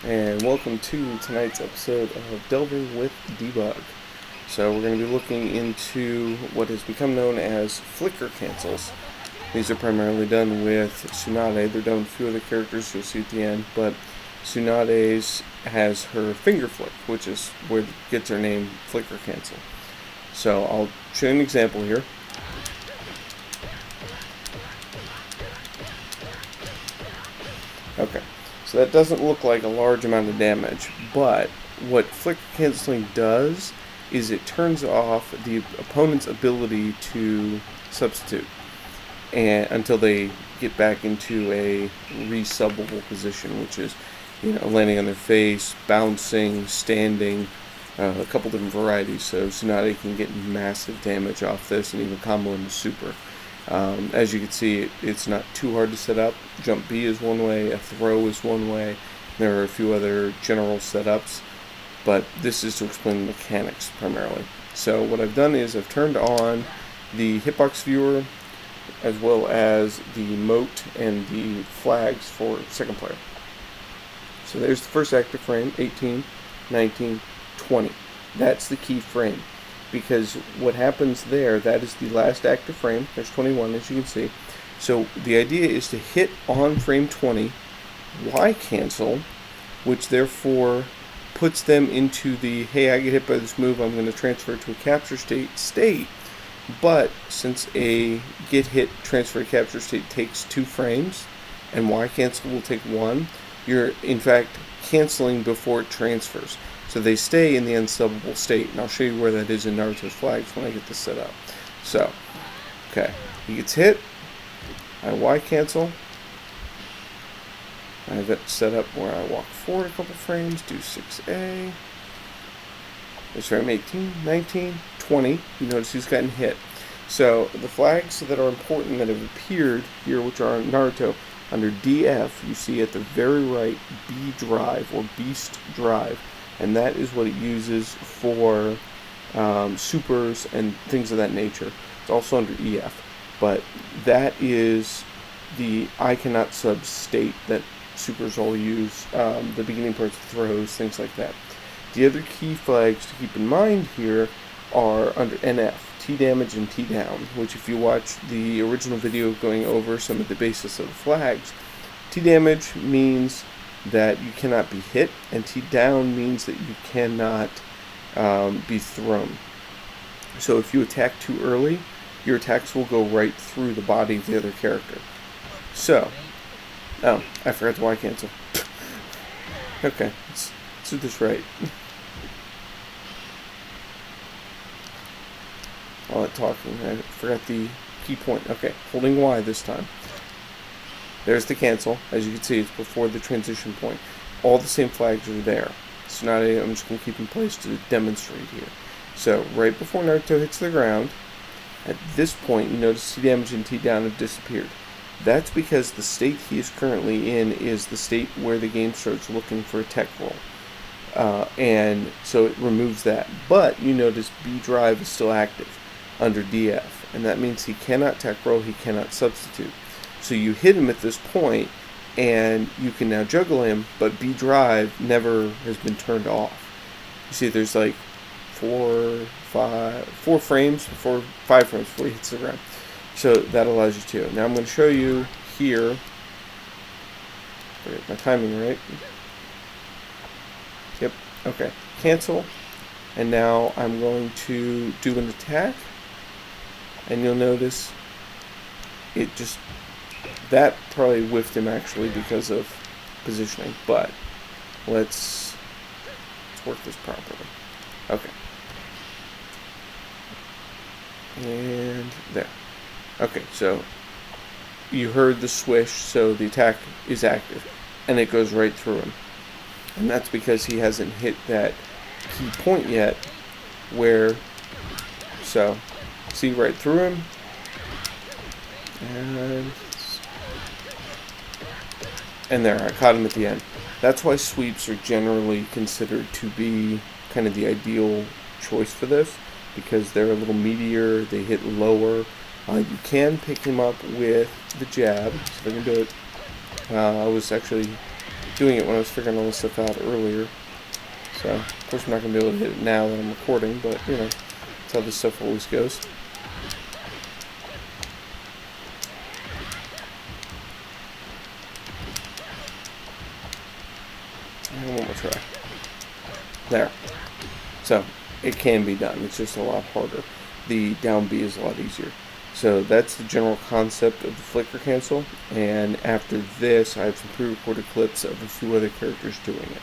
and welcome to tonight's episode of Delving with Debug. So we're going to be looking into what has become known as flicker cancels. These are primarily done with Tsunade. They're done with a few other characters you'll see at the end, but Tsunade's has her finger flick, which is where it gets her name flicker cancel. So I'll show you an example here. Okay, so that doesn't look like a large amount of damage, but what flicker canceling does is it turns off the opponent's ability to substitute and until they get back into a resubbable position, which is, landing on their face, bouncing, standing, a couple different varieties. So Tsunade can get massive damage off this and even combo into super. As you can see, it's not too hard to set up. Jump B is one way, a throw is one way. There are a few other general setups, but this is to explain the mechanics primarily. So what I've done is I've turned on the hitbox viewer as well as the mote and the flags for second player. So there's the first active frame, 18, 19, 20. That's the key frame, because what happens there, that is the last active frame. There's 21, as you can see. So the idea is to hit on frame 20, Y cancel, which therefore puts them into the, hey, I get hit by this move, I'm going to transfer to a capture state. But since a get hit transfer to capture state takes 2 frames, and Y cancel will take 1, you're in fact canceling before it transfers. So they stay in the unsubbable state, and I'll show you where that is in Naruto's flags when I get this set up. So, okay, he gets hit, I Y cancel, I have it set up where I walk forward a couple frames, do 6A, there's frame 18, 19, 20, you notice he's gotten hit. So the flags that are important that have appeared here, which are on Naruto, under DF, you see at the very right B drive or beast drive, and that is what it uses for supers and things of that nature. It's also under EF, but that is the I cannot sub state that supers all use, the beginning parts of throws, things like that. The other key flags to keep in mind here are under NF, T damage and T down, which if you watch the original video going over some of the basis of the flags, T damage means that you cannot be hit, and T down means that you cannot be thrown. So if you attack too early, your attacks will go right through the body of the other character. So, oh, I forgot to Y cancel. Okay, let's do this right. All that talking, I forgot the key point. Okay, holding Y this time. There's the cancel. As you can see, it's before the transition point. All the same flags are there. Tsunade, I'm just going to keep in place to demonstrate here. So, right before Naruto hits the ground, at this point, you notice T damage and T down have disappeared. That's because the state he is currently in is the state where the game starts looking for a tech roll. And so it removes that. But you notice B drive is still active under DF, and that means he cannot tech roll, he cannot substitute. So you hit him at this point, and you can now juggle him, but B drive never has been turned off. You see there's like 5 frames before he hits the ground. So that allows you to. Now I'm going to show you here, get my timing right. Yep, okay, cancel, and now I'm going to do an attack, and you'll notice it just, that probably whiffed him actually because of positioning, but let's work this properly. Okay. And there. Okay, so you heard the swish, so the attack is active, and it goes right through him. And that's because he hasn't hit that key point yet, where, so, see right through him, and there, I caught him at the end. That's why sweeps are generally considered to be kind of the ideal choice for this, because they're a little meatier, they hit lower. You can pick him up with the jab, so if I can do it. I was actually doing it when I was figuring all this stuff out earlier. So, of course, I'm not going to be able to hit it now that I'm recording, but, you know, that's how this stuff always goes. And one more try. There. So, it can be done. It's just a lot harder. The down B is a lot easier. So that's the general concept of the flicker cancel, and after this I have some pre-recorded clips of a few other characters doing it.